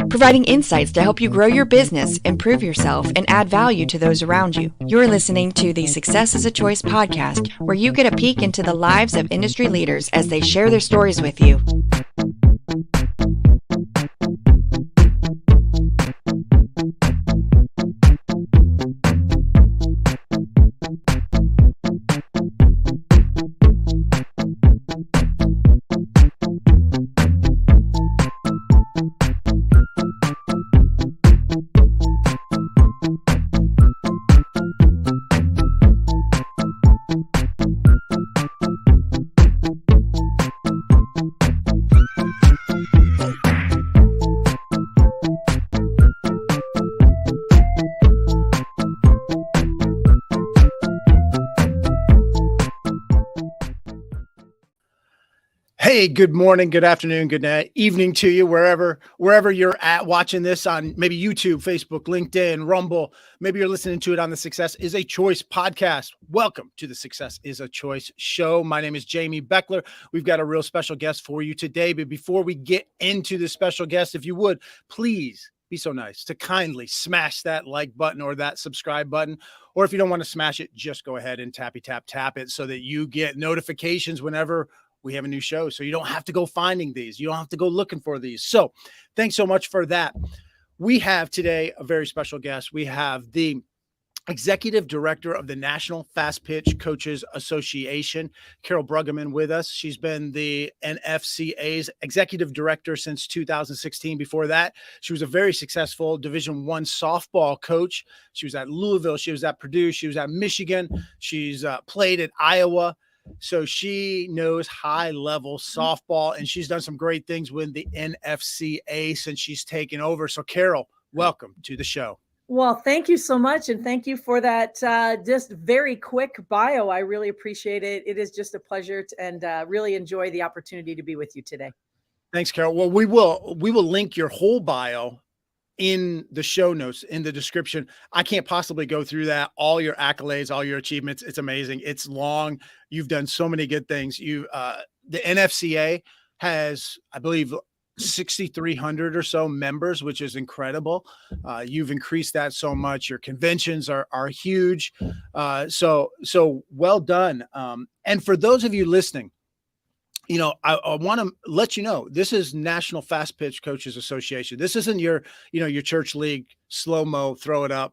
providing insights to help you grow your business, improve yourself, and add value to those around you. You're listening to the Success is a Choice podcast, where you get a peek into the lives of industry leaders as they share their stories with you. Hey, good morning, good afternoon, good night, evening to you, wherever you're at watching this on maybe YouTube, Facebook, LinkedIn, Rumble. Maybe you're listening to it on the Success is a Choice podcast. Welcome to the Success is a Choice show. My name is Jamy Bechler. We've got a real special guest for you today. But before we get into the special guest, if you would, please be so nice to kindly smash that like button or that subscribe button. Or if you don't want to smash it, just go ahead and tap it so that you get notifications whenever we have a new show, so you don't have to go finding these. You don't have to go looking for these. So thanks so much for that. We have today a very special guest. We have the Executive Director of the National Fastpitch Coaches Association, Carol Bruggeman, with us. She's been the NFCA's Executive Director since 2016. Before that, she was a very successful Division I softball coach. She was at Louisville. She was at Purdue. She was at Michigan. She's played at Iowa. So she knows high-level softball, and she's done some great things with the NFCA since she's taken over. So, Carol, welcome to the show. Well, thank you so much, and thank you for that just very quick bio. I really appreciate it. It is just a pleasure and really enjoy the opportunity to be with you today. Thanks, Carol. Well, we will link your whole bio in the show notes, in the description. I can't possibly go through that. All your accolades, all your achievements. It's amazing. It's long. You've done so many good things. The NFCA has, I believe, 6,300 or so members, which is incredible. You've increased that so much. Your conventions are huge. So well done. And for those of you listening, you know, I want to let you know, this is National Fastpitch Coaches Association. This isn't your church league, slow-mo, throw it up,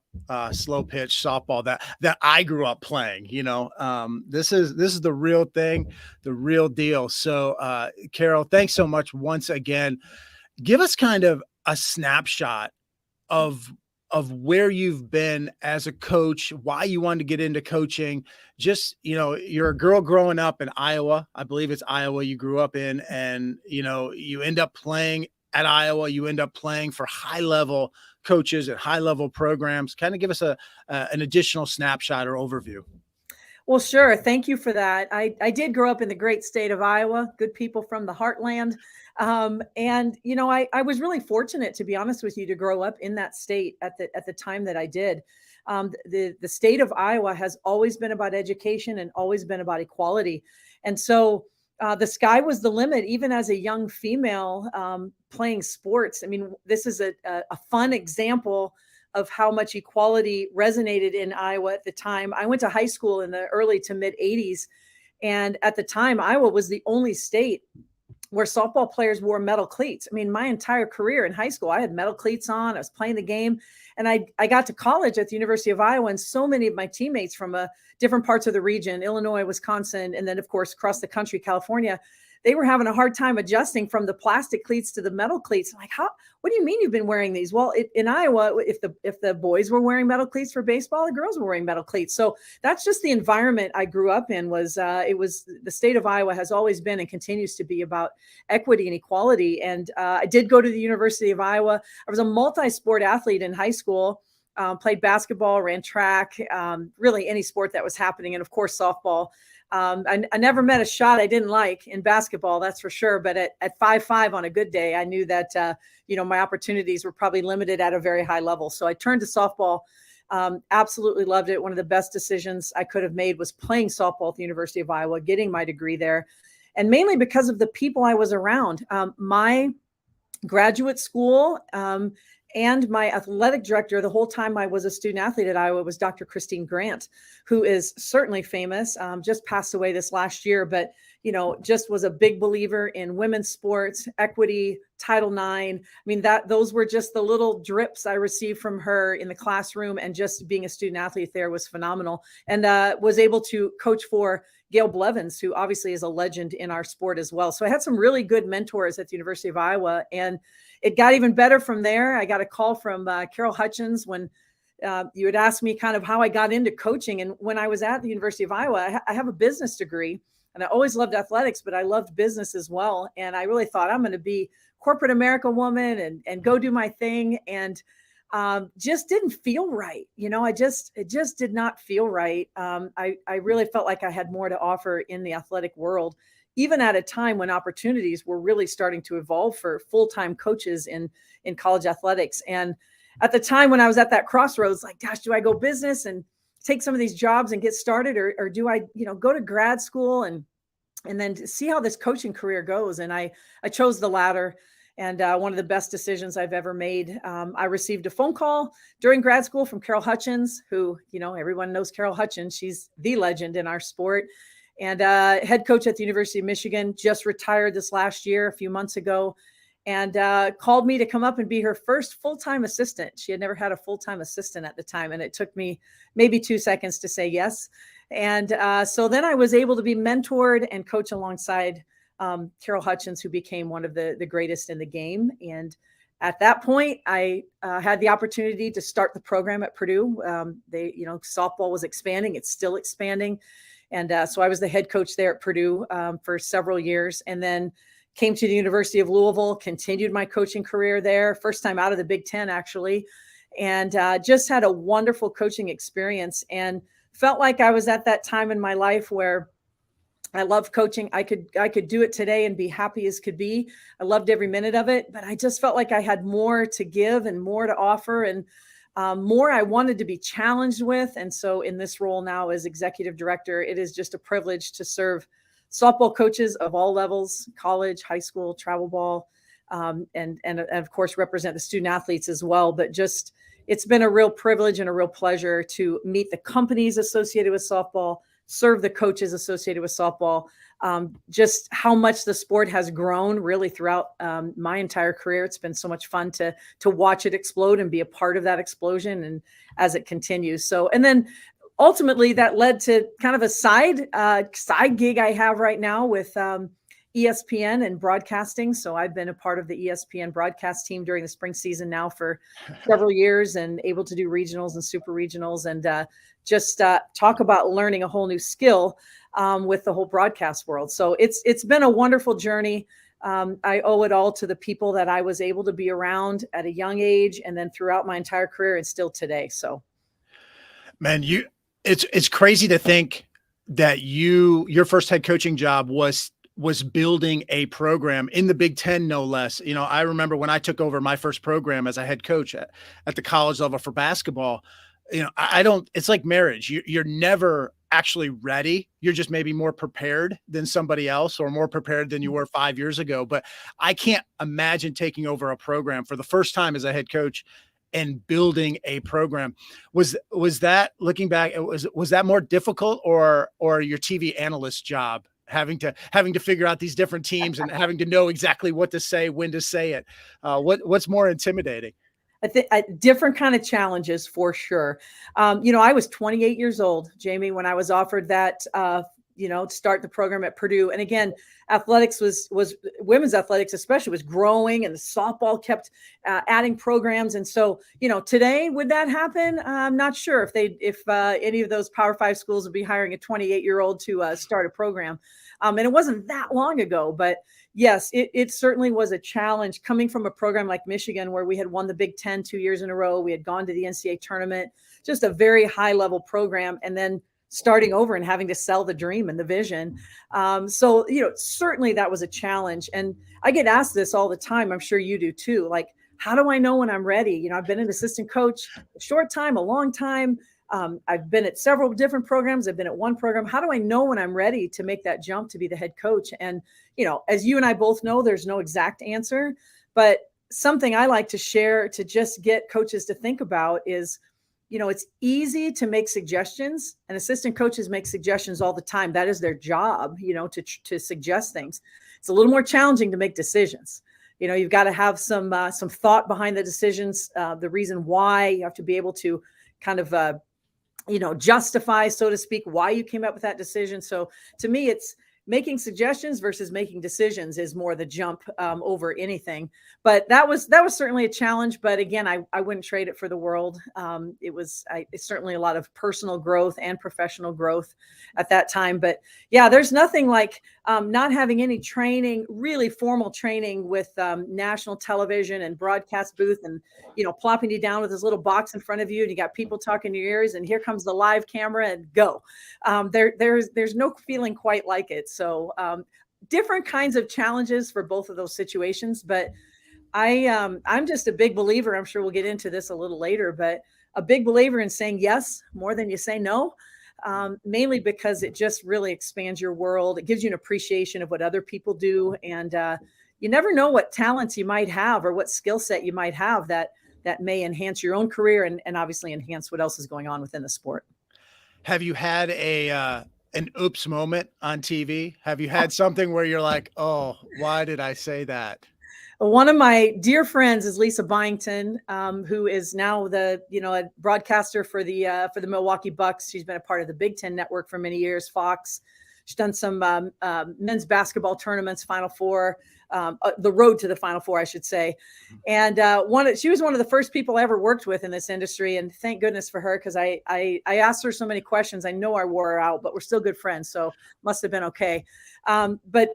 slow pitch softball that I grew up playing. This is the real thing, the real deal. So, Carol, thanks so much once again. Give us kind of a snapshot of where you've been as a coach, why you wanted to get into coaching. Just, you're a girl growing up in Iowa. I believe it's Iowa you grew up in, and, you end up playing at Iowa. You end up playing for high-level coaches and high-level programs. Kind of give us an additional snapshot or overview. Well, sure. Thank you for that. I did grow up in the great state of Iowa, good people from the heartland. And, I was really fortunate, to be honest with you, to grow up in that state at the time that I did. The state of Iowa has always been about education and always been about equality. And so the sky was the limit, even as a young female playing sports. I mean, this is a fun example of how much equality resonated in Iowa at the time. I went to high school in the early to mid 80s. And at the time, Iowa was the only state where softball players wore metal cleats. I mean, my entire career in high school, I had metal cleats on. I was playing the game. And I got to college at the University of Iowa, and so many of my teammates from different parts of the region, Illinois, Wisconsin, and then, of course, across the country, California, they were having a hard time adjusting from the plastic cleats to the metal cleats. I'm like, what do you mean you've been wearing these? Well, in Iowa, if the boys were wearing metal cleats for baseball, the girls were wearing metal cleats. So that's just the environment I grew up in. The state of Iowa has always been and continues to be about equity and equality. And I did go to the University of Iowa. I was a multi-sport athlete in high school. Played basketball, ran track, really any sport that was happening. And of course, softball. I never met a shot I didn't like in basketball, that's for sure. But at 5'5" on a good day, I knew that, my opportunities were probably limited at a very high level. So I turned to softball, absolutely loved it. One of the best decisions I could have made was playing softball at the University of Iowa, getting my degree there. And mainly because of the people I was around. My graduate school. And my athletic director, the whole time I was a student athlete at Iowa, was Dr. Christine Grant, who is certainly famous, just passed away this last year, but just was a big believer in women's sports, equity, Title IX. I mean, those were just the little drips I received from her in the classroom, and just being a student athlete there was phenomenal. And was able to coach for Gail Blevins, who obviously is a legend in our sport as well. So I had some really good mentors at the University of Iowa, and it got even better from there. I got a call from Carol Hutchins when you had asked me kind of how I got into coaching. And when I was at the University of Iowa, I have a business degree, and I always loved athletics, but I loved business as well. And I really thought I'm going to be corporate America woman and go do my thing. And just didn't feel right. It just did not feel right. I really felt like I had more to offer in the athletic world, even at a time when opportunities were really starting to evolve for full-time coaches in college athletics. And at the time when I was at that crossroads, like, gosh, do I go business and take some of these jobs and get started, or do I, go to grad school and then see how this coaching career goes? And I chose the latter. And one of the best decisions I've ever made. I received a phone call during grad school from Carol Hutchins, who, everyone knows Carol Hutchins. She's the legend in our sport. And head coach at the University of Michigan, just retired this last year, a few months ago, and called me to come up and be her first full-time assistant. She had never had a full-time assistant at the time. And it took me maybe 2 seconds to say yes. And so then I was able to be mentored and coach alongside Carol Hutchins, who became one of the greatest in the game. And at that point, I had the opportunity to start the program at Purdue. Softball was expanding. It's still expanding. And so I was the head coach there at Purdue for several years, and then came to the University of Louisville, continued my coaching career there, first time out of the Big Ten, actually, and just had a wonderful coaching experience, and felt like I was at that time in my life where I love coaching. I could do it today and be happy as could be. I loved every minute of it, but I just felt like I had more to give and more to offer, and more I wanted to be challenged with. And so in this role now as executive director, it is just a privilege to serve softball coaches of all levels, college, high school, travel ball, and of course represent the student athletes as well. But just, it's been a real privilege and a real pleasure to meet the companies associated with softball, serve the coaches associated with softball, just how much the sport has grown really throughout my entire career. It's been so much fun to watch it explode and be a part of that explosion, and as it continues. So, and then ultimately that led to kind of a side gig I have right now with ESPN and broadcasting. So I've been a part of the ESPN broadcast team during the spring season now for several years, and able to do regionals and super regionals, and just talk about learning a whole new skill with the whole broadcast world. So it's been a wonderful journey. I owe it all to the people that I was able to be around at a young age, and then throughout my entire career, and still today. So, man, it's crazy to think that your first head coaching job was building a program in the Big Ten, no less. I remember when I took over my first program as a head coach at the college level for basketball. It's like marriage. You're never actually ready. You're just maybe more prepared than somebody else, or more prepared than you were 5 years ago. But I can't imagine taking over a program for the first time as a head coach and building a program. Was that, looking back, was that more difficult, or your TV analyst job, having to figure out these different teams and having to know exactly what to say, when to say it? What's more intimidating? I think different kind of challenges for sure. I was 28 years old, Jamie, when I was offered that, to start the program at Purdue. And again, athletics was women's athletics especially was growing, and the softball kept adding programs. And so, today, would that happen? I'm not sure if any of those Power 5 schools would be hiring a 28-year-old to start a program. And it wasn't that long ago, but yes, it certainly was a challenge coming from a program like Michigan, where we had won the Big Ten 2 years in a row. We had gone to the NCAA tournament, just a very high level program, and then starting over and having to sell the dream and the vision. So, certainly that was a challenge. And I get asked this all the time. I'm sure you do too. Like, how do I know when I'm ready? I've been an assistant coach a short time, a long time. I've been at several different programs. I've been at one program. How do I know when I'm ready to make that jump to be the head coach? And, as you and I both know, there's no exact answer, but something I like to share to just get coaches to think about is, it's easy to make suggestions, and assistant coaches make suggestions all the time. That is their job, to suggest things. It's a little more challenging to make decisions. You've got to have some thought behind the decisions, the reason why. You have to be able to kind of, justify, so to speak, why you came up with that decision. So to me, it's making suggestions versus making decisions is more the jump over anything. But that was certainly a challenge. But again, I wouldn't trade it for the world. It's certainly a lot of personal growth and professional growth at that time. But yeah, there's nothing like not having any training, really formal training with national television and broadcast booth, and plopping you down with this little box in front of you, and you got people talking to your ears, and here comes the live camera, and go. There's no feeling quite like it. So different kinds of challenges for both of those situations. But I'm just a big believer. I'm sure we'll get into this a little later, but a big believer in saying yes more than you say no, mainly because it just really expands your world. It gives you an appreciation of what other people do. And you never know what talents you might have or what skill set you might have that may enhance your own career and obviously enhance what else is going on within the sport. Have you had an oops moment on TV? Have you had something where you're like, oh, why did I say that? One of my dear friends is Lisa Byington, who is now a broadcaster for the Milwaukee Bucks. She's been a part of the Big Ten Network for many years, Fox. She's done some men's basketball tournaments, Final Four, the road to the Final Four, I should say. And she was one of the first people I ever worked with in this industry. And thank goodness for her, because I asked her so many questions. I know I wore her out, but we're still good friends, so must have been okay. But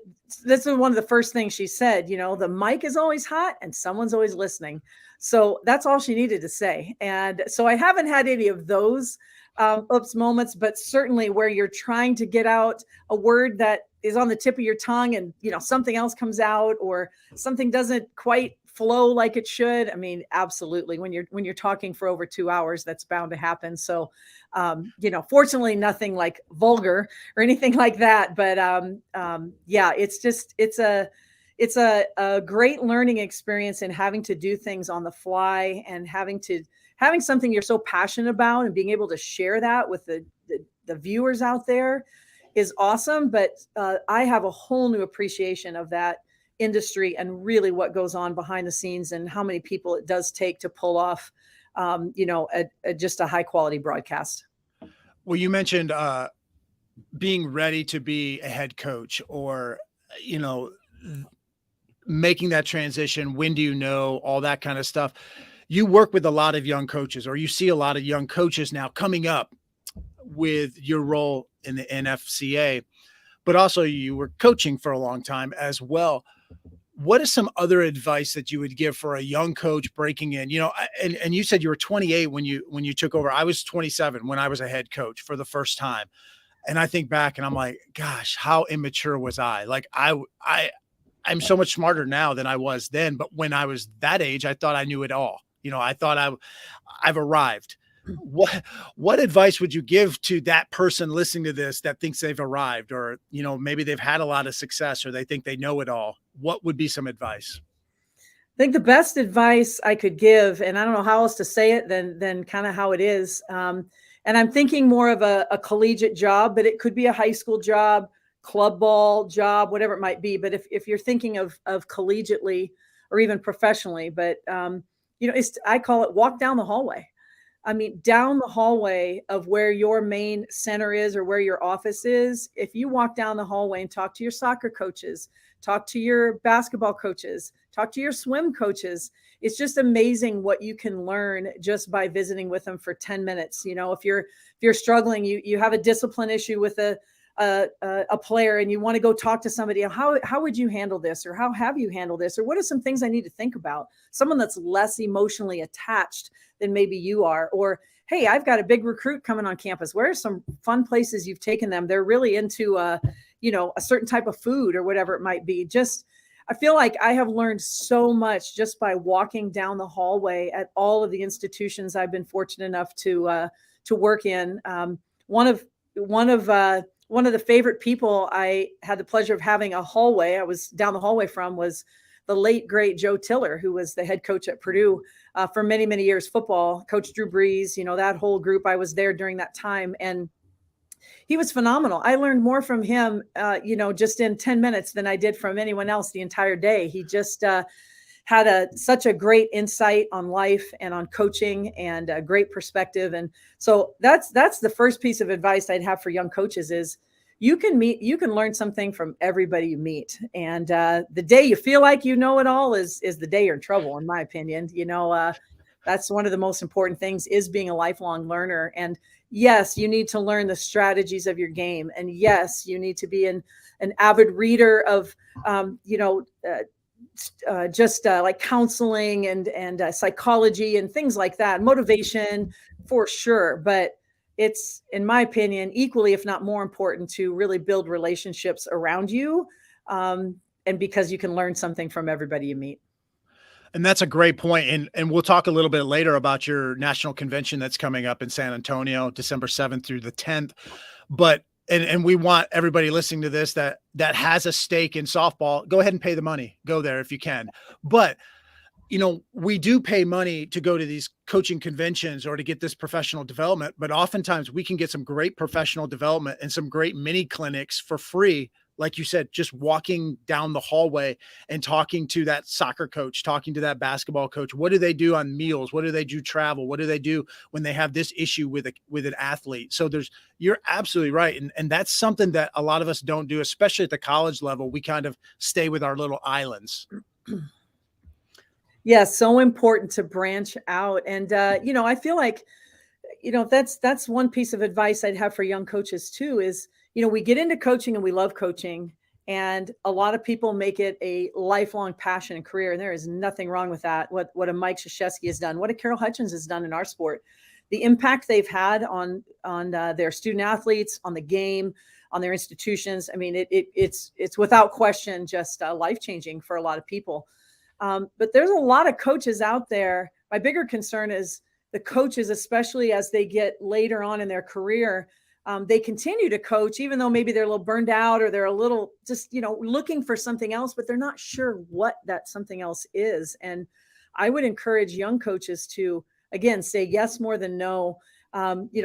this is one of the first things she said, the mic is always hot and someone's always listening. So that's all she needed to say. And so I haven't had any of those oops moments, but certainly where you're trying to get out a word that is on the tip of your tongue and, something else comes out or something doesn't quite flow like it should. I mean, absolutely. When you're talking for over 2 hours, that's bound to happen. So, fortunately nothing like vulgar or anything like that, but yeah, it's a great learning experience in having to do things on the fly and having something you're so passionate about and being able to share that with the viewers out there is awesome. But I have a whole new appreciation of that industry and really what goes on behind the scenes and how many people it does take to pull off, just a high quality broadcast. Well, you mentioned being ready to be a head coach or, making that transition. When do you know all that kind of stuff? You work with a lot of young coaches, or you see a lot of young coaches now coming up with your role in the NFCA, but also you were coaching for a long time as well. What is some other advice that you would give for a young coach breaking in? And you said you were 28 when you took over. I was 27 when I was a head coach for the first time. And I think back and I'm like, gosh, how immature was I? Like I'm so much smarter now than I was then. But when I was that age, I thought I knew it all. I thought I've arrived. What advice would you give to that person listening to this that thinks they've arrived, or, maybe they've had a lot of success or they think they know it all? What would be some advice? I think the best advice I could give, and I don't know how else to say it than kind of how it is. And I'm thinking more of a collegiate job, but it could be a high school job, club ball job, whatever it might be. But if you're thinking of collegiately or even professionally, but I call it walk down the hallway. I mean, down the hallway of where your main center is or where your office is. If you walk down the hallway and talk to your soccer coaches, talk to your basketball coaches, talk to your swim coaches, it's just amazing what you can learn just by visiting with them for 10 minutes. If you're struggling, you have a discipline issue with a player and you want to go talk to somebody, how would you handle this? Or how have you handled this? Or what are some things I need to think about? Someone that's less emotionally attached than maybe you are. Or, hey, I've got a big recruit coming on campus. Where are some fun places you've taken them? They're really into, a certain type of food or whatever it might be. I feel like I have learned so much just by walking down the hallway at all of the institutions I've been fortunate enough to work in. One of the favorite people I had the pleasure of having I was down the hallway from was the late, great Joe Tiller, who was the head coach at Purdue for many, many years, football, Coach Drew Brees, that whole group. I was there during that time. And he was phenomenal. I learned more from him, just in 10 minutes than I did from anyone else the entire day. He just had such a great insight on life and on coaching and a great perspective. And so that's the first piece of advice I'd have for young coaches is you can learn something from everybody you meet. And the day you feel like you know it all is the day you're in trouble, in my opinion. That's one of the most important things is being a lifelong learner. And yes, you need to learn the strategies of your game. And yes, you need to be an avid reader of, like counseling and psychology and things like that, motivation for sure. But it's, in my opinion, equally, if not more important to really build relationships around you. And because you can learn something from everybody you meet. And that's a great point. And we'll talk a little bit later about your national convention that's coming up in San Antonio, December 7th through the 10th. But and we want everybody listening to this that has a stake in softball, go ahead and pay the money. Go there if you can. But we do pay money to go to these coaching conventions or to get this professional development, but oftentimes we can get some great professional development and some great mini clinics for free. Like you said, just walking down the hallway and talking to that soccer coach, talking to that basketball coach. What do they do on meals? What do they do travel? What do they do when they have this issue with an athlete? So you're absolutely right. And that's something that a lot of us don't do, especially at the college level. We kind of stay with our little islands. Yeah, so important to branch out. And, I feel like, that's one piece of advice I'd have for young coaches too is, we get into coaching and we love coaching, and a lot of people make it a lifelong passion and career. And there is nothing wrong with that. What a Mike Krzyzewski has done, what a Carol Hutchins has done in our sport, the impact they've had on their student athletes, on the game, on their institutions. I mean, it's without question just life-changing for a lot of people. But there's a lot of coaches out there. My bigger concern is the coaches, especially as they get later on in their career, they continue to coach, even though maybe they're a little burned out or they're a little just, looking for something else, but they're not sure what that something else is. And I would encourage young coaches to, again, say yes more than no.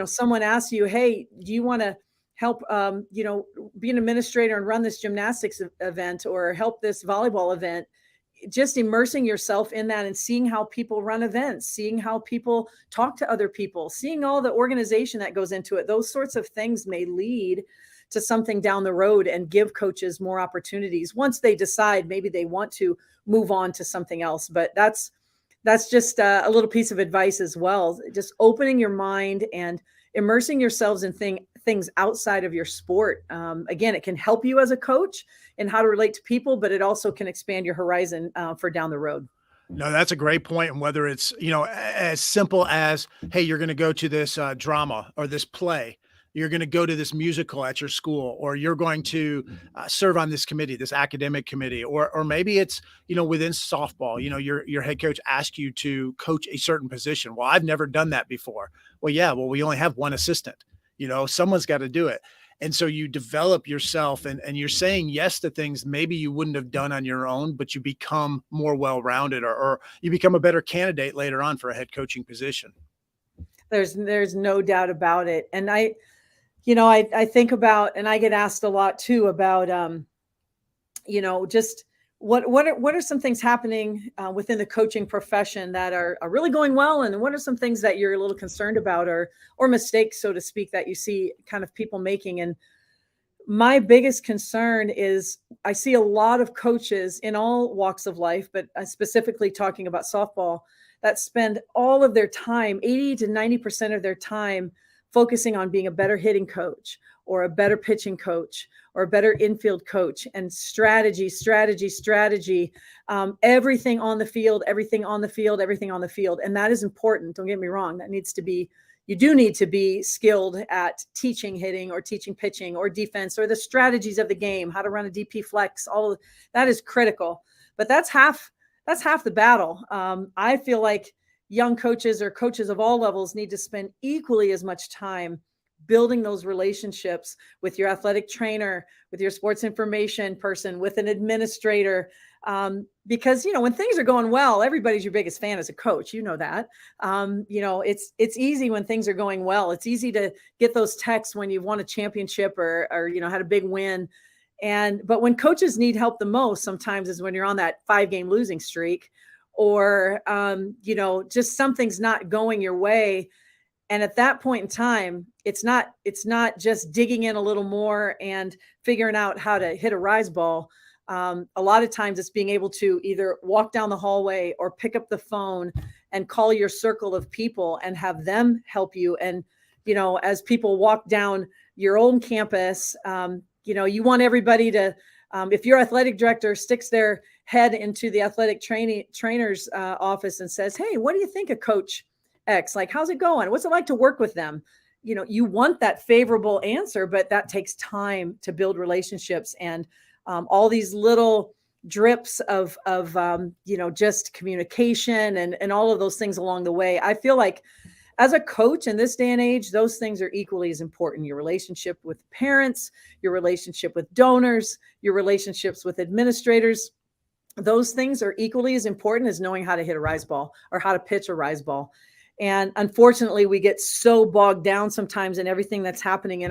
Someone asks you, hey, do you want to help, be an administrator and run this gymnastics event or help this volleyball event? Just immersing yourself in that and seeing how people run events, seeing how people talk to other people, seeing all the organization that goes into it. Those sorts of things may lead to something down the road and give coaches more opportunities once they decide maybe they want to move on to something else. But that's just a little piece of advice as well. Just opening your mind and immersing yourselves in things outside of your sport. Again, it can help you as a coach and how to relate to people, but it also can expand your horizon for down the road. No, that's a great point. And whether it's, as simple as, hey, you're going to go to this drama or this play, you're going to go to this musical at your school, or you're going to serve on this committee, this academic committee, or maybe it's, within softball, your head coach asks you to coach a certain position. Well, I've never done that before. Well, yeah, we only have one assistant, someone's got to do it. And so you develop yourself and you're saying yes to things maybe you wouldn't have done on your own, but you become more well-rounded or you become a better candidate later on for a head coaching position. There's no doubt about it. And I think about, and I get asked a lot too about, just what are some things happening within the coaching profession that are really going well, and what are some things that you're a little concerned about or mistakes, so to speak, that you see kind of people making? And my biggest concern is I see a lot of coaches in all walks of life, but specifically talking about softball, that spend all of their time, 80 to 90% of their time, focusing on being a better hitting coach or a better pitching coach or a better infield coach, and strategy, everything on the field. And that is important. Don't get me wrong. You do need to be skilled at teaching hitting or teaching pitching or defense or the strategies of the game, how to run a DP flex. All of that is critical, but that's half the battle. I feel like young coaches or coaches of all levels need to spend equally as much time building those relationships with your athletic trainer, with your sports information person, with an administrator, Because, when things are going well, everybody's your biggest fan as a coach. You know that. It's easy when things are going well. It's easy to get those texts when you've won a championship or had a big win. But when coaches need help the most, sometimes is when you're on that 5-game losing streak, or, just something's not going your way. And at that point in time, it's not just digging in a little more and figuring out how to hit a rise ball. A lot of times it's being able to either walk down the hallway or pick up the phone and call your circle of people and have them help you. And, as people walk down your own campus, you want everybody to, if your athletic director sticks their head into the athletic trainer's office and says, "Hey, what do you think of Coach X? Like, how's it going? What's it like to work with them?" You want that favorable answer, but that takes time to build relationships, and all these little drips of just communication and all of those things along the way. I feel like as a coach in this day and age, those things are equally as important. Your relationship with parents, your relationship with donors, your relationships with administrators, those things are equally as important as knowing how to hit a rise ball or how to pitch a rise ball. And unfortunately, we get so bogged down sometimes in everything that's happening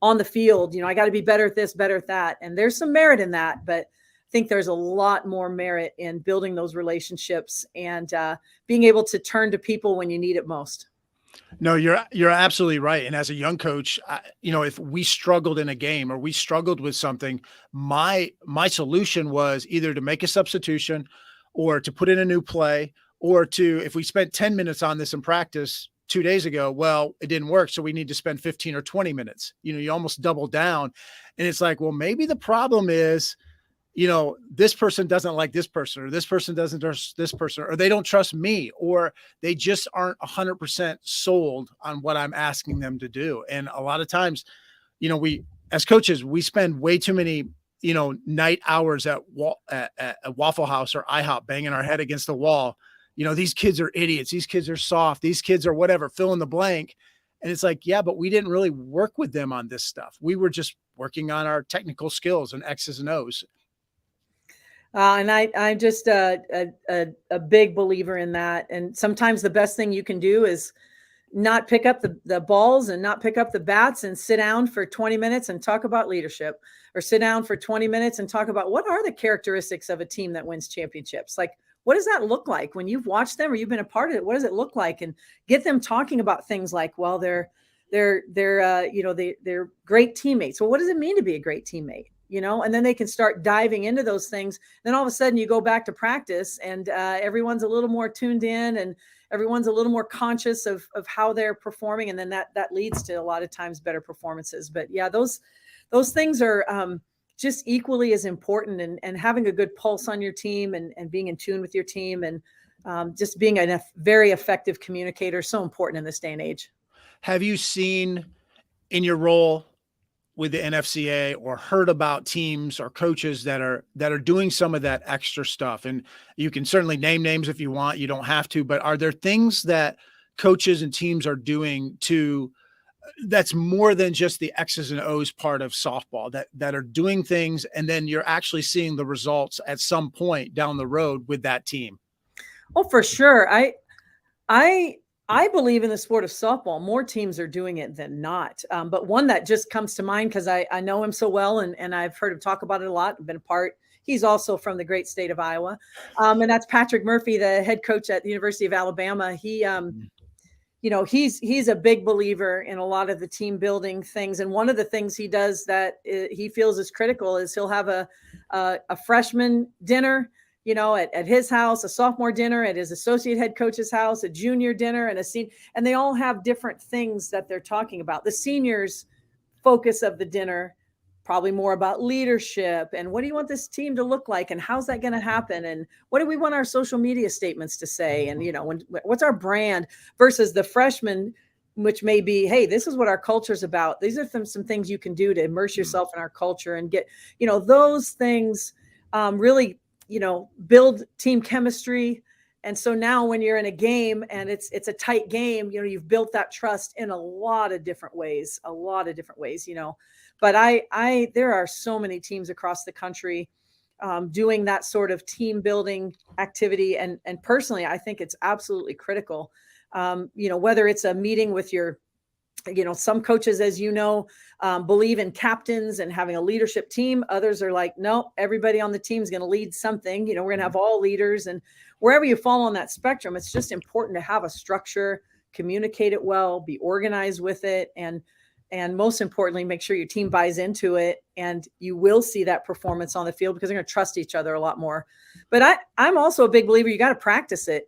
on the field. I got to be better at this, better at that. And there's some merit in that, but I think there's a lot more merit in building those relationships and being able to turn to people when you need it most. No, you're absolutely right. And as a young coach, if we struggled in a game or we struggled with something, my solution was either to make a substitution or to put in a new play, or if we spent 10 minutes on this in practice 2 days ago, well, it didn't work. So we need to spend 15 or 20 minutes. You almost double down. And it's like, well, maybe the problem is, this person doesn't like this person, or this person doesn't trust this person, or they don't trust me, or they just aren't 100% sold on what I'm asking them to do. And a lot of times, we, as coaches, we spend way too many, night hours at Waffle House or IHOP banging our head against the wall. These kids are idiots. These kids are soft. These kids are whatever, fill in the blank. And it's like, yeah, but we didn't really work with them on this stuff. We were just working on our technical skills and X's and O's. And I'm just a big believer in that. And sometimes the best thing you can do is not pick up the balls and not pick up the bats and sit down for 20 minutes and talk about leadership, or sit down for 20 minutes and talk about what are the characteristics of a team that wins championships. Like, what does that look like when you've watched them or you've been a part of it? What does it look like? And get them talking about things like, well, they're great teammates. Well, what does it mean to be a great teammate? And then they can start diving into those things. Then all of a sudden you go back to practice and everyone's a little more tuned in and everyone's a little more conscious of how they're performing. And then that leads to a lot of times better performances. But yeah, those things are just equally as important, and having a good pulse on your team and being in tune with your team and just being a very effective communicator is so important in this day and age. Have you seen in your role with the NFCA or heard about teams or coaches that are doing some of that extra stuff? And you can certainly name names if you want, you don't have to, but are there things that coaches and teams are doing that's more than just the X's and O's part of softball, that are doing things and then you're actually seeing the results at some point down the road with that team? Oh, for sure. I believe in the sport of softball, more teams are doing it than not. But one that just comes to mind, because I know him so well and I've heard him talk about it a lot, I've been a part. He's also from the great state of Iowa. And that's Patrick Murphy, the head coach at the University of Alabama. He, he's a big believer in a lot of the team building things. And one of the things he does that he feels is critical is he'll have a freshman dinner, at his house, a sophomore dinner at his associate head coach's house, a junior dinner, and a senior, and they all have different things that they're talking about. The seniors' focus of the dinner, probably more about leadership and what do you want this team to look like and how's that going to happen and what do we want our social media statements to say and what's our brand, versus the freshmen, which may be, hey, this is what our culture is about. These are some things you can do to immerse yourself in our culture and get those things really build team chemistry. And so now when you're in a game and it's a tight game, you've built that trust in a lot of different ways. But there are so many teams across the country doing that sort of team building activity. And personally, I think it's absolutely critical. Whether it's a meeting with your, some coaches, as believe in captains and having a leadership team. Others are like, no, everybody on the team is going to lead something. We're going to have all leaders, and wherever you fall on that spectrum, it's just important to have a structure, communicate it well, be organized with it. And most importantly, make sure your team buys into it, and you will see that performance on the field because they're going to trust each other a lot more. But I'm also a big believer, you got to practice it.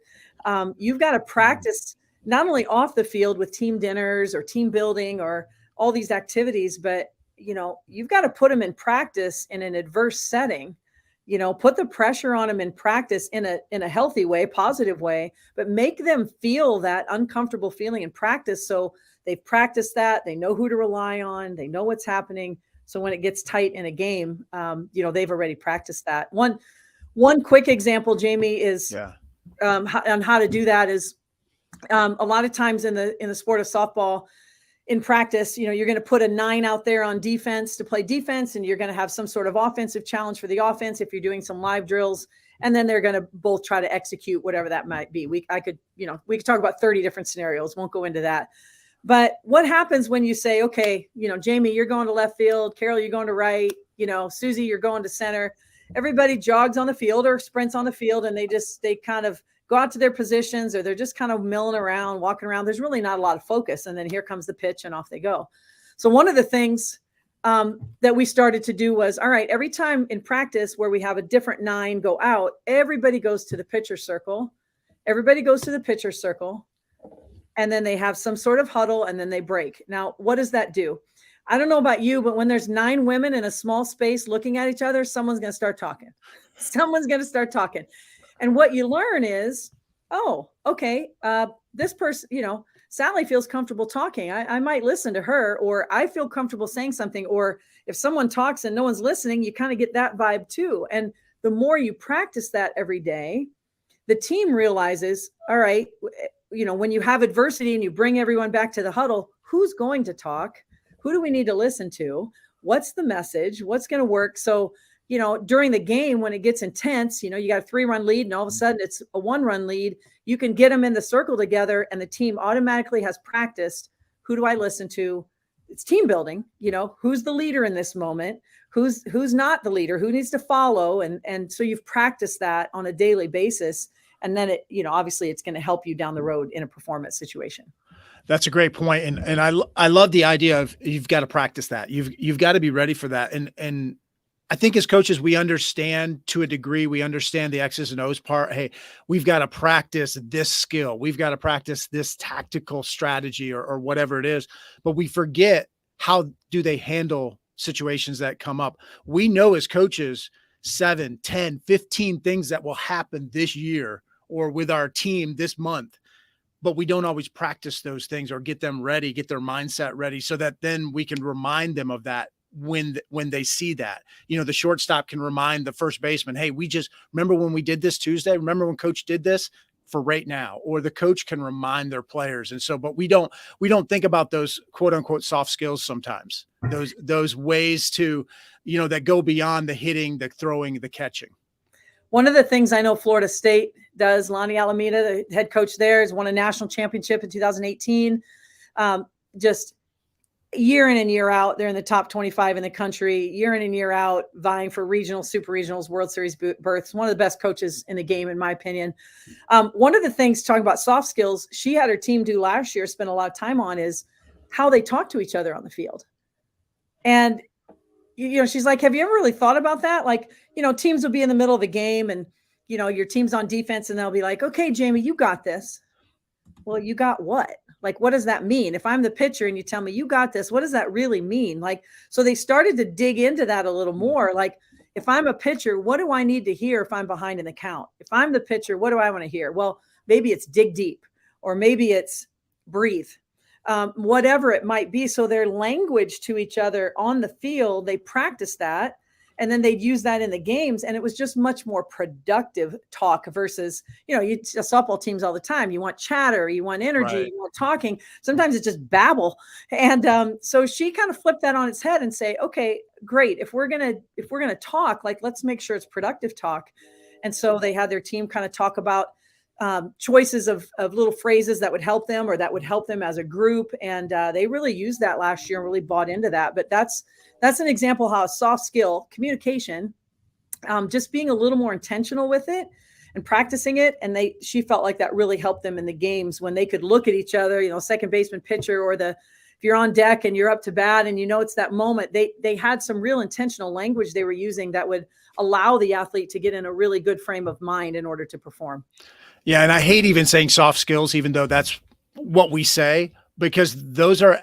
You've got to practice not only off the field with team dinners or team building or all these activities, but, you've got to put them in practice in an adverse setting. Put the pressure on them in practice in a healthy way, positive way, but make them feel that uncomfortable feeling in practice. So they've practiced that, they know who to rely on, they know what's happening. So when it gets tight in a game, they've already practiced that. One quick example, Jamy, is on how to do that is a lot of times in the sport of softball, in practice, you're going to put a 9 out there on defense to play defense, and you're going to have some sort of offensive challenge for the offense if you're doing some live drills, and then they're going to both try to execute whatever that might be. We could talk about 30 different scenarios. Won't go into that. But what happens when you say, okay, Jamy, you're going to left field, Carol, you're going to right, Susie, you're going to center. Everybody jogs on the field or sprints on the field, and they kind of go out to their positions, or they're just kind of milling around, walking around. There's really not a lot of focus. And then here comes the pitch and off they go. So one of the things that we started to do was, all right, every time in practice where we have a different 9 go out, everybody goes to the pitcher circle. And then they have some sort of huddle, and then they break. Now, what does that do? I don't know about you, but when there's 9 women in a small space looking at each other, someone's going to start talking. And what you learn is, oh, okay, this person, Sally feels comfortable talking. I might listen to her, or I feel comfortable saying something. Or if someone talks and no one's listening, you kind of get that vibe too. And the more you practice that every day, the team realizes, all right, when you have adversity and you bring everyone back to the huddle, who's going to talk? Who do we need to listen to? What's the message? What's going to work? So, during the game, when it gets intense, you got a 3-run lead and all of a sudden it's a 1-run lead, you can get them in the circle together, and the team automatically has practiced. Who do I listen to? It's team building. Who's the leader in this moment? Who's not the leader? Who needs to follow? And so you've practiced that on a daily basis. And then it, obviously it's going to help you down the road in a performance situation. That's a great point. And I love the idea of you've got to practice that. You've got to be ready for that. And I think as coaches, we understand to a degree, we understand the X's and O's part. Hey, we've got to practice this skill. We've got to practice this tactical strategy or whatever it is, but we forget how do they handle situations that come up. We know as coaches, 7, 10, 15 things that will happen this year or with our team this month, but we don't always practice those things or get them ready, get their mindset ready so that then we can remind them of that when they see that. The shortstop can remind the first baseman, hey, we just remember when we did this Tuesday, remember when coach did this for right now, or the coach can remind their players. And so, but we don't think about those quote unquote soft skills sometimes, those ways to, that go beyond the hitting, the throwing, the catching. One of the things I know Florida State does, Lonnie Alameda, the head coach there, has won a national championship in 2018. Just year in and year out, they're in the top 25 in the country, year in and year out, vying for regional, super regionals, World Series berths. One of the best coaches in the game, in my opinion. One of the things, talking about soft skills, she had her team do last year, spend a lot of time on, is how they talk to each other on the field. And, she's like, have you ever really thought about that? Like, teams will be in the middle of the game and, your team's on defense and they'll be like, okay, Jamy, you got this. Well, you got what? Like, what does that mean? If I'm the pitcher and you tell me you got this, what does that really mean? Like, so they started to dig into that a little more. Like, if I'm a pitcher, what do I need to hear if I'm behind in the count? If I'm the pitcher, what do I want to hear? Well, maybe it's dig deep, or maybe it's breathe, whatever it might be. So their language to each other on the field, they practice that. And then they'd use that in the games. And it was just much more productive talk versus, softball teams all the time. You want chatter, you want energy, Right. you want talking. Sometimes it's just babble. And so she kind of flipped that on its head and say, okay, great. If we're going to talk, like, let's make sure it's productive talk. And so they had their team kind of talk about choices of little phrases that would help them or that would help them as a group. And they really used that last year and really bought into that. But that's an example how a soft skill, communication, just being a little more intentional with it and practicing it. And she felt like that really helped them in the games when they could look at each other, second baseman, pitcher, or if you're on deck and you're up to bat and it's that moment, they had some real intentional language they were using that would allow the athlete to get in a really good frame of mind in order to perform. Yeah. And I hate even saying soft skills, even though that's what we say, because those are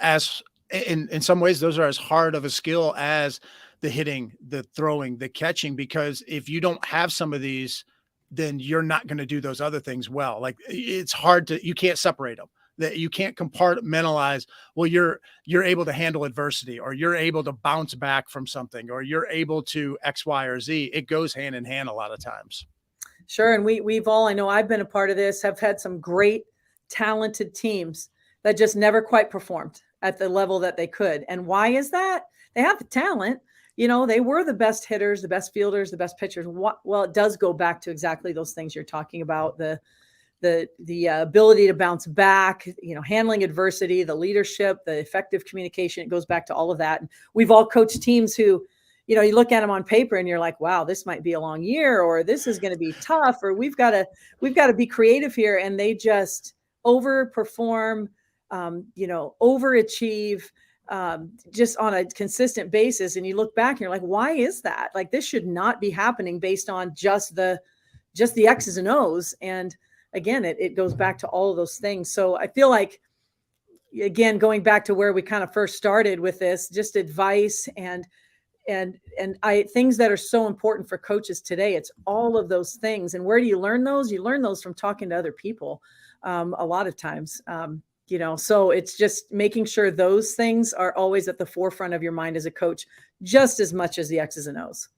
in some ways, those are as hard of a skill as the hitting, the throwing, the catching, because if you don't have some of these, then you're not going to do those other things well. Like, it's hard you can't separate them, that you can't compartmentalize. Well, you're able to handle adversity, or you're able to bounce back from something, or you're able to X, Y, or Z. It goes hand in hand a lot of times. Sure. And we've all, I know I've been a part of this, have had some great talented teams that just never quite performed at the level that they could. And why is that? They have the talent, they were the best hitters, the best fielders, the best pitchers. Well, it does go back to exactly those things you're talking about, the ability to bounce back, handling adversity, the leadership, the effective communication. It goes back to all of that. And we've all coached teams who, you look at them on paper and you're like, wow, this might be a long year, or this is going to be tough, or we've got to be creative here. And they just overperform, overachieve, just on a consistent basis. And you look back and you're like, why is that? Like, this should not be happening based on just the X's and O's. And again, it goes back to all of those things. So I feel like, again, going back to where we kind of first started with this, just advice and things that are so important for coaches today. It's all of those things. And where do you learn those? You learn those from talking to other people a lot of times, so it's just making sure those things are always at the forefront of your mind as a coach, just as much as the X's and O's.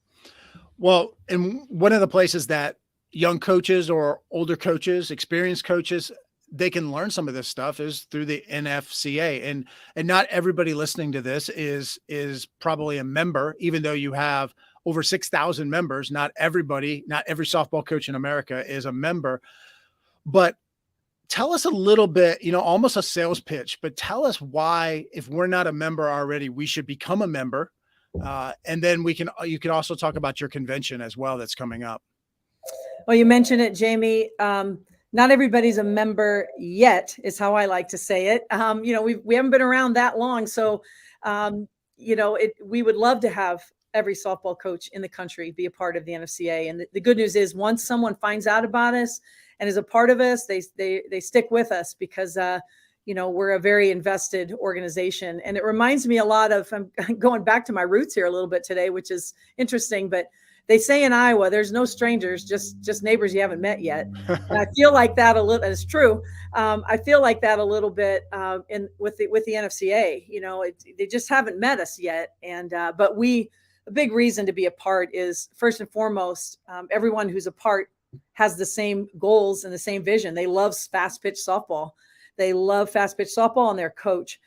Well, and one of the places that young coaches or older coaches, experienced coaches, they can learn some of this stuff is through the NFCA. And not everybody listening to this is probably a member, even though you have over 6,000 members. Not every softball coach in America is a member. But tell us a little bit, almost a sales pitch, but tell us why, if we're not a member already, we should become a member. And then you can also talk about your convention as well that's coming up. Well, you mentioned it, Jamie. Not everybody's a member yet, is how I like to say it. We haven't been around that long. So, we would love to have every softball coach in the country be a part of the NFCA. And the good news is, once someone finds out about us and is a part of us, they stick with us because, we're a very invested organization. And it reminds me a lot of, I'm going back to my roots here a little bit today, which is interesting, but they say in Iowa, there's no strangers, just neighbors you haven't met yet. And I feel like that a little, it's true. I feel like that a little bit with the NFCA, they just haven't met us yet. And, but a big reason to be a part is, first and foremost, everyone who's a part has the same goals and the same vision. They love fast pitch softball. They love fast pitch softball and their coach.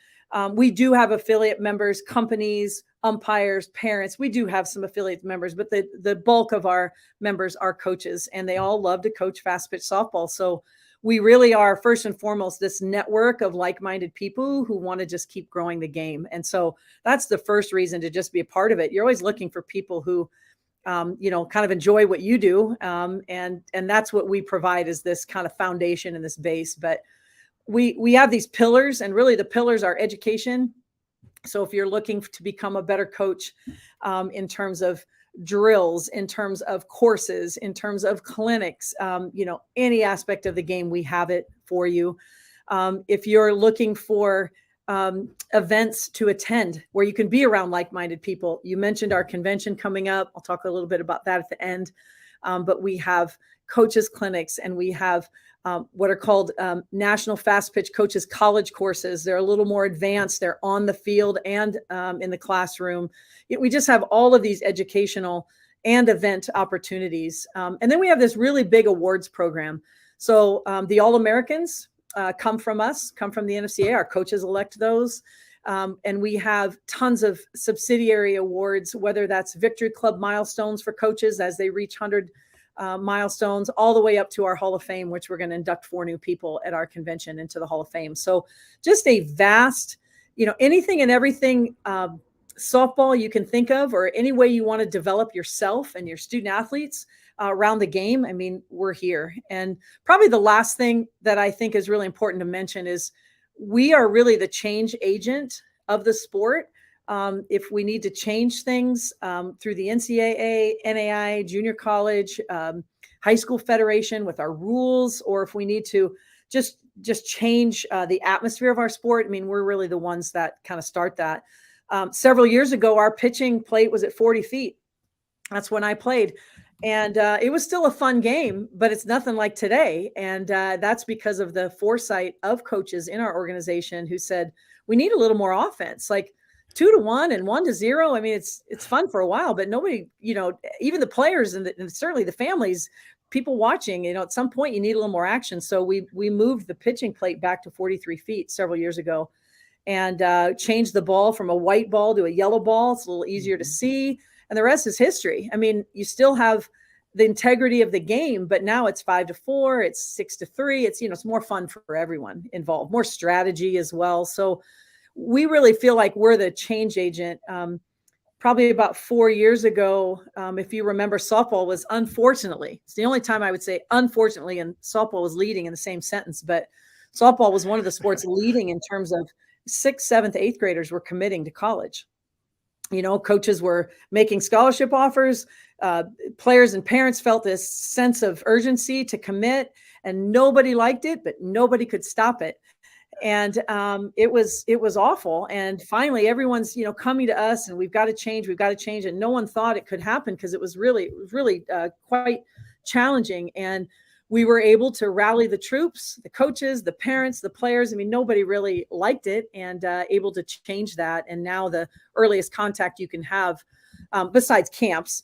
We do have affiliate members, companies, umpires, parents. We do have some affiliate members, but the bulk of our members are coaches, and they all love to coach fast pitch softball. So we really are, first and foremost, this network of like-minded people who want to just keep growing the game. And so that's the first reason to just be a part of it. You're always looking for people who, kind of enjoy what you do. And that's what we provide, is this kind of foundation and this base. But we have these pillars, and really the pillars are education. So if you're looking to become a better coach, in terms of drills, in terms of courses, in terms of clinics, any aspect of the game, we have it for you. If you're looking for events to attend where you can be around like-minded people, you mentioned our convention coming up. I'll talk a little bit about that at the end. But we have coaches clinics, and we have what are called National Fastpitch Coaches college courses. They're a little more advanced. They're on the field and in the classroom. We just have all of these educational and event opportunities. And then we have this really big awards program. So the All-Americans come from us, come from the NFCA. Our coaches elect those. And we have tons of subsidiary awards, whether that's Victory Club milestones for coaches as they reach 100 milestones, all the way up to our Hall of Fame, which we're going to induct 4 new people at our convention into the Hall of Fame. So just a vast, anything and everything softball you can think of, or any way you want to develop yourself and your student athletes around the game. I mean, we're here. And probably the last thing that I think is really important to mention is we are really the change agent of the sport. If we need to change things through the NCAA, NAI, junior college, high school federation with our rules, or if we need to just change the atmosphere of our sport, I mean, we're really the ones that kind of start that. Several years ago, our pitching plate was at 40 feet. That's when I played. And it was still a fun game, but it's nothing like today. And that's because of the foresight of coaches in our organization who said, we need a little more offense, like 2-1 and 1-0. I mean, it's fun for a while, but nobody, even the players and certainly the families, people watching, at some point you need a little more action. So we moved the pitching plate back to 43 feet several years ago and changed the ball from a white ball to a yellow ball. It's a little easier to see. And the rest is history. I mean, you still have the integrity of the game, but now it's 5-4, it's 6-3. It's, it's more fun for everyone involved, more strategy as well. So we really feel like we're the change agent. Probably about 4 years ago, if you remember, softball was unfortunately, it's the only time I would say unfortunately, and softball was leading in the same sentence, but softball was one of the sports leading in terms of 6th, 7th, 8th graders were committing to college. Coaches were making scholarship offers. Players and parents felt this sense of urgency to commit, and nobody liked it, but nobody could stop it. And it was awful. And finally, everyone's coming to us, and we've got to change. And no one thought it could happen because it was really quite challenging. And we were able to rally the troops, the coaches, the parents, the players. I mean, nobody really liked it, and able to change that. And now the earliest contact you can have, besides camps,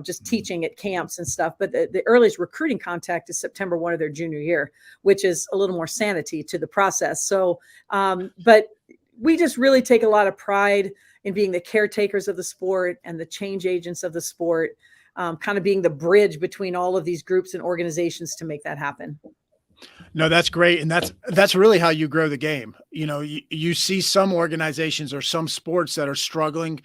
just teaching at camps and stuff. But the earliest recruiting contact is September 1 of their junior year, which is a little more sanity to the process. So, but we just really take a lot of pride in being the caretakers of the sport and the change agents of the sport. Kind of being the bridge between all of these groups and organizations to make that happen. No, that's great. And that's really how you grow the game. You see some organizations or some sports that are struggling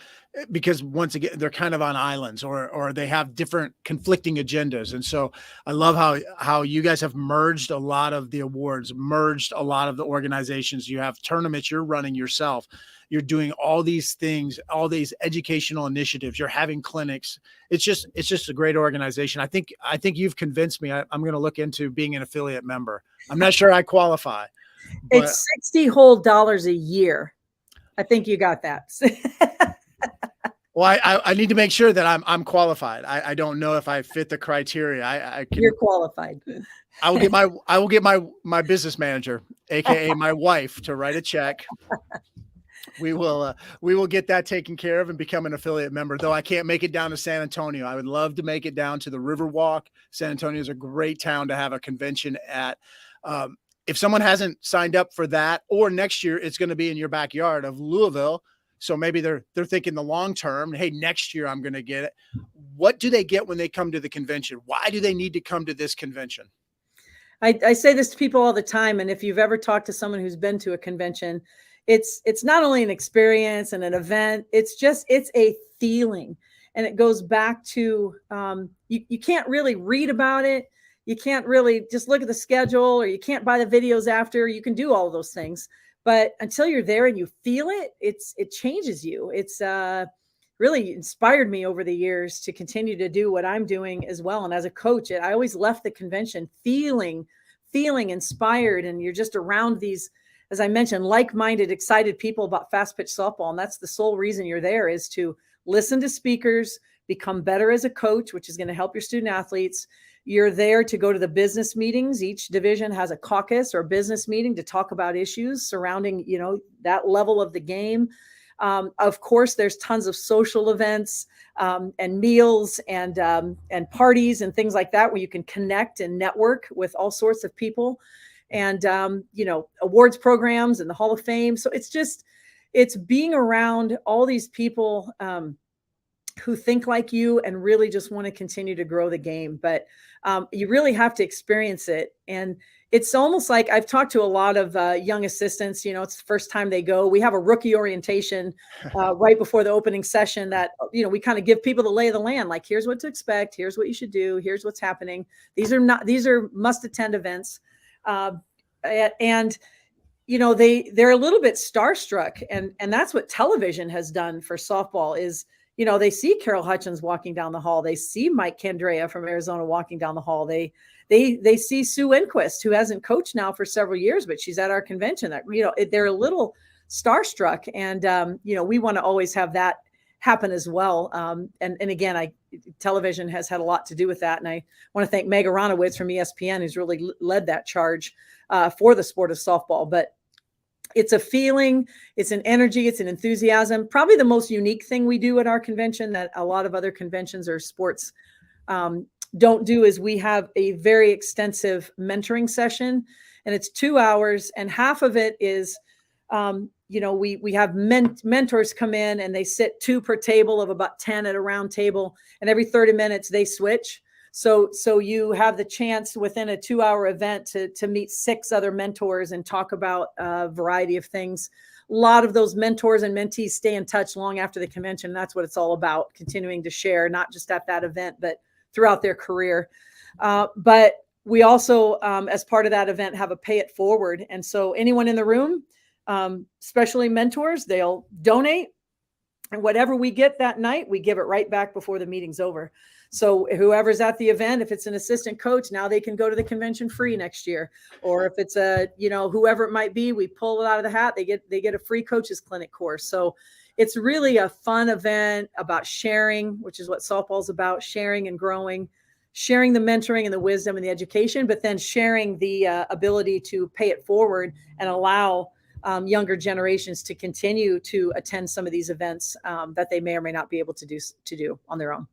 because once again, they're kind of on islands or they have different conflicting agendas. And so I love how you guys have merged a lot of the awards, merged a lot of the organizations. You have tournaments you're running yourself. You're doing all these things, all these educational initiatives. You're having clinics. It's just a great organization. I think you've convinced me. I'm going to look into being an affiliate member. I'm not sure I qualify. It's $60 whole a year. I think you got that. Well, I need to make sure that I'm qualified. I don't know if I fit the criteria. I can. You're qualified. I will get my business manager, AKA my wife, to write a check. We will get that taken care of and become an affiliate member, though I can't make it down to San Antonio. I would love to make it down to the Riverwalk. San Antonio is a great town to have a convention at. If someone hasn't signed up for that, or next year, it's going to be in your backyard of Louisville. So maybe they're thinking the long term, hey, next year I'm going to get it. What do they get when they come to the convention? Why do they need to come to this convention? I say this to people all the time. And if you've ever talked to someone who's been to a convention, it's not only an experience and an event, it's a feeling. And it goes back to, you can't really read about it. You can't really just look at the schedule, or you can't buy the videos after. You can do all of those things, but until you're there and you feel it, it changes you. It's really inspired me over the years to continue to do what I'm doing as well. And as a coach, I always left the convention feeling inspired. And you're just around these, as I mentioned, like-minded, excited people about fast pitch softball. And that's the sole reason you're there, is to listen to speakers, become better as a coach, which is going to help your student athletes. You're there to go to the business meetings. Each division has a caucus or business meeting to talk about issues surrounding, that level of the game. Of course, there's tons of social events and meals and parties and things like that where you can connect and network with all sorts of people, and awards programs and the Hall of Fame. So it's being around all these people who think like you and really just want to continue to grow the game. But you really have to experience it. And it's almost like I've talked to a lot of young assistants, it's the first time they go. We have a rookie orientation right before the opening session that, we kind of give people the lay of the land. Like, here's what to expect. Here's what you should do. Here's what's happening. These are must attend events. And they're a little bit starstruck. And that's what television has done for softball is, they see Carol Hutchins walking down the hall. They see Mike Candrea from Arizona walking down the hall. They see Sue Enquist, who hasn't coached now for several years, but she's at our convention. That they're a little starstruck, and we want to always have that happen as well. And again, television has had a lot to do with that, and I want to thank Meg Aronowitz from ESPN, who's really led that charge for the sport of softball. But it's a feeling, it's an energy, it's an enthusiasm. Probably the most unique thing we do at our convention that a lot of other conventions or sports don't do is we have a very extensive mentoring session, and it's 2 hours, and half of it is, we have mentors come in and they sit 2 per table of about 10 at a round table, and every 30 minutes they switch. So you have the chance within a 2-hour event to meet 6 other mentors and talk about a variety of things. A lot of those mentors and mentees stay in touch long after the convention. That's what it's all about, continuing to share, not just at that event, but throughout their career. But we also, as part of that event, have a pay it forward. And so anyone in the room, especially mentors, they'll donate. And whatever we get that night, we give it right back before the meeting's over. So whoever's at the event, if it's an assistant coach, now they can go to the convention free next year. Or if it's whoever it might be, we pull it out of the hat. They get a free coaches clinic course. So it's really a fun event about sharing, which is what softball's about, sharing and growing, sharing the mentoring and the wisdom and the education, but then sharing the ability to pay it forward and allow younger generations to continue to attend some of these events that they may or may not be able to do on their own.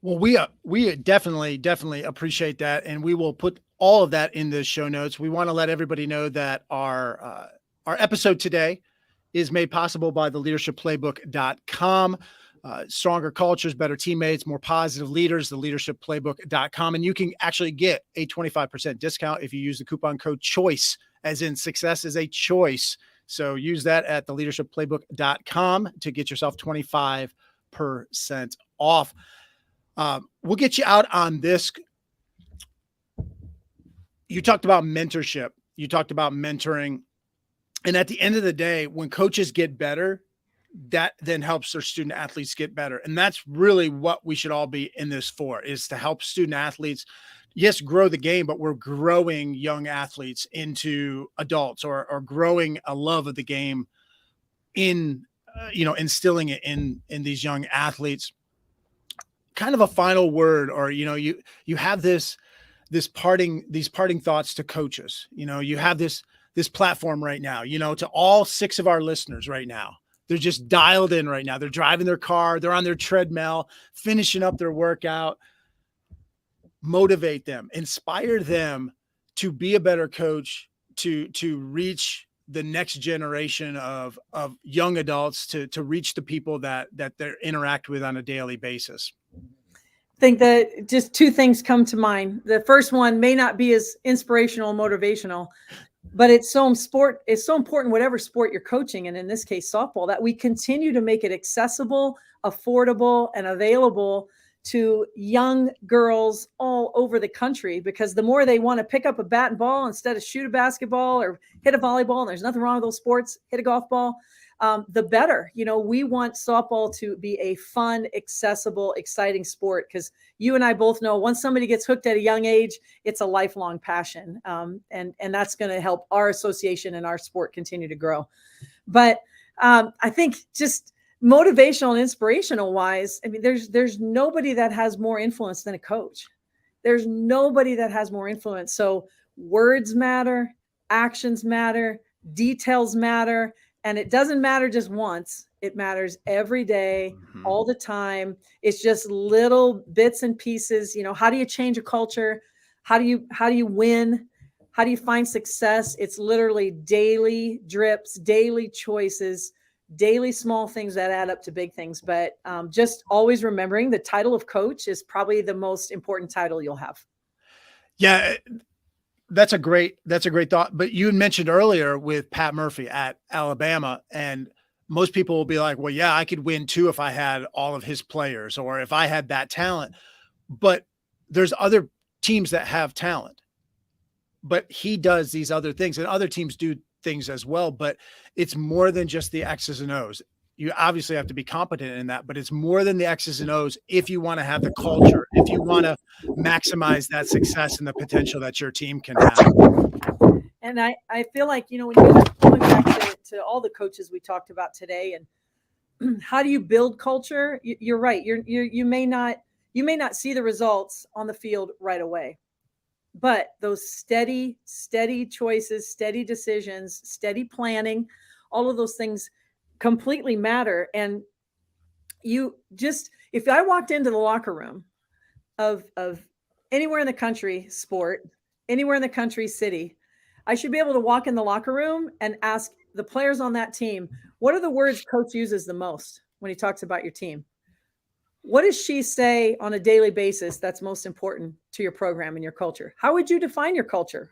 Well, we definitely appreciate that, and we will put all of that in the show notes. We want to let everybody know that our episode today is made possible by theleadershipplaybook.com. Stronger cultures, better teammates, more positive leaders, theleadershipplaybook.com. And you can actually get a 25% discount if you use the coupon code CHOICE, as in success is a choice. So use that at theleadershipplaybook.com to get yourself 25% off. We'll get you out on this. You talked about mentorship. You talked about mentoring. And at the end of the day, when coaches get better, that then helps their student athletes get better. And that's really what we should all be in this for, is to help student athletes, yes, grow the game, but we're growing young athletes into adults or growing a love of the game instilling it in these young athletes. Kind of a final word, or, you have these parting thoughts to coaches. You have this platform right now, to all 6 of our listeners right now. They're just dialed in right now. They're driving their car. They're on their treadmill, finishing up their workout. Motivate them, inspire them to be a better coach, to reach the next generation of young adults, to reach the people that they interact with on a daily basis. I think that just 2 things come to mind. The first one may not be as inspirational and motivational, but it's so important, whatever sport you're coaching, and in this case, softball, that we continue to make it accessible, affordable, and available to young girls all over the country, because the more they want to pick up a bat and ball instead of shoot a basketball or hit a volleyball, and there's nothing wrong with those sports, hit a golf ball, the better. We want softball to be a fun, accessible, exciting sport, because you and I both know once somebody gets hooked at a young age, it's a lifelong passion. And that's going to help our association and our sport continue to grow. But I think just motivational and inspirational wise, I mean, there's nobody that has more influence than a coach. There's nobody that has more influence. So words matter, actions matter, details matter, and it doesn't matter just once. It matters every day, all the time. It's just little bits and pieces. You know, how do you change a culture? How do you win? How do you find success? It's literally daily drips, daily choices, daily small things that add up to big things. But just always remembering the title of coach is probably the most important title you'll have. Yeah, that's a great thought. But you had mentioned earlier with Pat Murphy at Alabama, and most people will be like, well, yeah, I could win too if I had all of his players or if I had that talent. But there's other teams that have talent, but he does these other things, and other teams do things as well. But it's more than just the X's and O's. You obviously have to be competent in that, but it's more than the X's and O's if you want to have the culture, if you want to maximize that success and the potential that your team can have. And I feel like, you know, when you're going back to all the coaches we talked about today, and how do you build culture? You're right. You may not see the results on the field right away, but those steady choices, steady decisions, steady planning, all of those things completely matter. And if I walked into the locker room of anywhere in the country, sport, anywhere in the country, city, I should be able to walk in the locker room and ask the players on that team, what are the words coach uses the most when he talks about your team? What does she say on a daily basis that's most important to your program and your culture? How would you define your culture?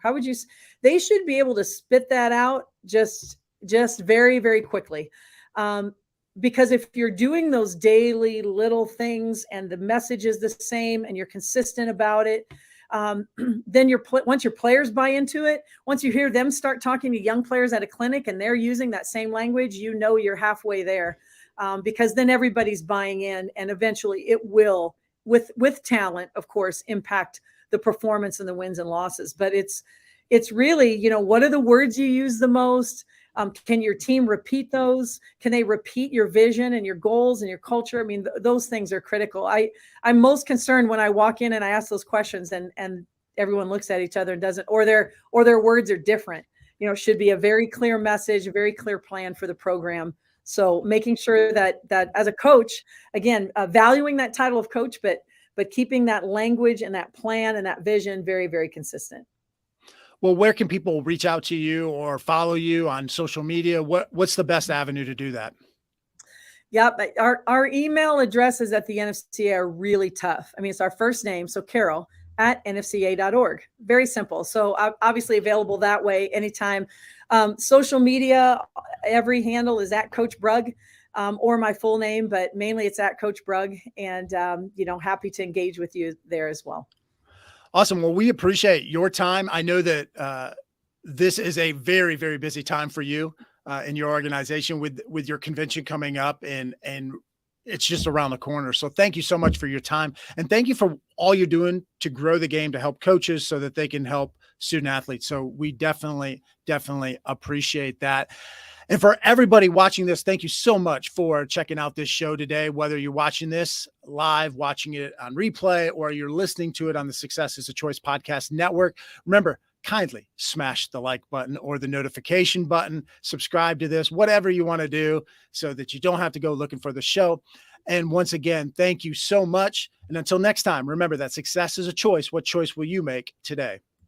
They should be able to spit that out just very, very quickly. Because if you're doing those daily little things and the message is the same and you're consistent about it, then once your players buy into it, once you hear them start talking to young players at a clinic and they're using that same language, you know you're halfway there, because then everybody's buying in, and eventually it will, with talent, of course, impact the performance and the wins and losses. But it's really, you know, what are the words you use the most? Can your team repeat those? Can they repeat your vision and your goals and your culture? I mean, those things are critical. I'm most concerned when I walk in and I ask those questions and everyone looks at each other and doesn't, or their words are different. You know, should be a very clear message, a very clear plan for the program. So making sure that as a coach, again, valuing that title of coach, but keeping that language and that plan and that vision very, very consistent. Well, where can people reach out to you or follow you on social media? What's the best avenue to do that? Yeah, but our email addresses at the NFCA are really tough. I mean, it's our first name, so Carol at nfca.org. Very simple. So obviously available that way anytime. Social media, every handle is at Coach Brugg, or my full name, but mainly it's at Coach Brugg, and happy to engage with you there as well. Awesome. Well, we appreciate your time. I know that this is a very, very busy time for you in your organization with your convention coming up, and it's just around the corner. So thank you so much for your time, and thank you for all you're doing to grow the game, to help coaches so that they can help student athletes. So we definitely appreciate that. And for everybody watching this, thank you so much for checking out this show today, whether you're watching this live, watching it on replay, or you're listening to it on the Success is a Choice podcast network. Remember, kindly smash the like button or the notification button, subscribe to this, whatever you want to do so that you don't have to go looking for the show. And once again, thank you so much. And until next time, remember that success is a choice. What choice will you make today?